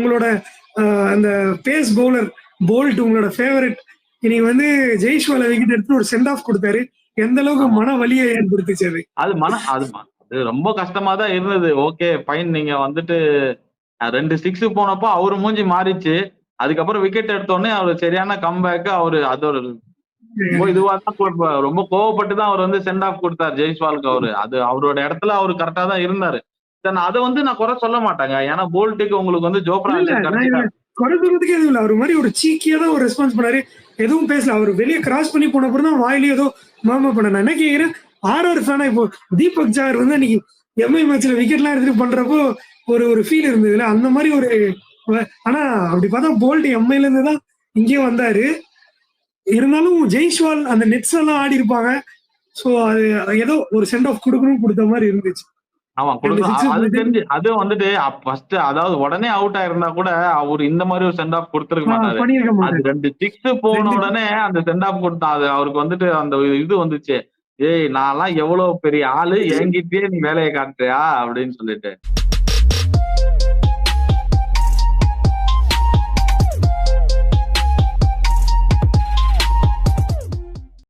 உங்களோட அந்த pace bowler bolt உங்களோட ஃபேவரட் இன்னைக்கு வந்து ஜெய்ஷ்வாலை விக்கெட் எடுத்து ஒரு சென்ட் ஆஃப் கொடுத்தாரு. எந்த அளவுக்கு ஆமா. மன வலியை ஏற்படுத்துச்சு அது. அது ரொம்ப கஷ்டமா தான் இருந்தது. ஓகே ஃபைன், நீங்க வந்துட்டு 2 6 போனப்போ அவரு மூஞ்சி மாறிச்சு. அதுக்கப்புறம் விக்கெட் எடுத்த உடனே அவரு சரியான கம்பேக். அவரு அது ஒரு ரொம்ப இதுவா தான் ரொம்ப கோவப்பட்டு தான் அவர் வந்து சென்ட் ஆஃப் கொடுத்தாரு ஜெய்ஸ்வாலுக்கு. அது அவரோட இடத்துல அவரு கரெக்டா தான் இருந்தாரு. அதை வந்து நான் குறை சொல்ல மாட்டேங்க. ஏன்னா போல்ட்டுக்கு உங்களுக்கு வந்து ஜோப்ரா ஆர்ச்சர் குறை சொல்றதுக்கே எதுவும் இல்லை. அவர் மாதிரி ஒரு சீக்கியா தான் ஒரு ரெஸ்பான்ஸ் பண்ணாரு. எதுவும் பேசல. அவர் வெளியே கிராஸ் பண்ணி போன அப்புறம் தான் வாயிலே ஏதோ மாமா பண்ண. நான் என்ன கேட்கிறேன், ஆர்ஆர் ஃபேனா இப்போ தீபக் ஜாகர் வந்து அன்னைக்கு எம்ஐ மேட்ச்ல விக்கெட்லாம் எடுத்துட்டு பண்றப்போ ஒரு ஃபீல் இருந்ததுல அந்த மாதிரி ஒரு. ஆனா அப்படி பார்த்தா போல்ட் எம்ஐல இருந்து தான் இங்கே வந்தாரு. இருந்தாலும் ஜெய்ஷ்வால் அந்த நெட்ஸ் எல்லாம் ஆடி இருப்பாங்க. சோ அது ஏதோ ஒரு சென்ட் ஆஃப் கொடுக்கணும் கொடுத்த மாதிரி இருந்துச்சு. ஆமா அது தெரிஞ்சு அது வந்துட்டு ஃபர்ஸ்ட் அதாவது உடனே அவுட் ஆயிருந்தா கூட அவர் இந்த மாதிரி ஒரு சென்ட் ஆஃப் கொடுத்துருக்க மாட்டாரு. அது 2 6 போன உடனே அந்த சென்ட் ஆஃப் கொடுத்தா அது அவருக்கு வந்துட்டு அந்த இது வந்துச்சு. ஏய் நான்லாம் எவ்வளவு பெரிய ஆளு, என்கிட்டயே நீ வேலையை காட்டுறியா அப்படின்னு சொல்லிட்டு.